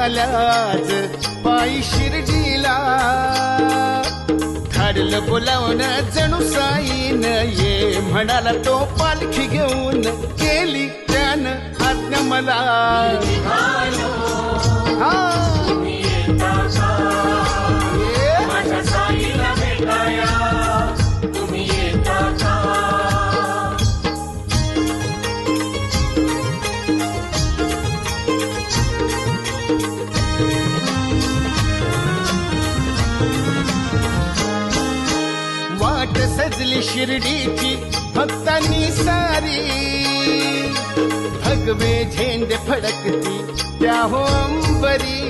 निघाल्याच पायी शिर्डीला. धाडलं बोलावून जणू साईन ये म्हणाला तो पालखी घेऊन. केली त्यानं आज्ञा मला. वाट सजली शिर्डीची भक्तांनी सारी. भगवे झेंडे फडकती त्या हो अंबरी.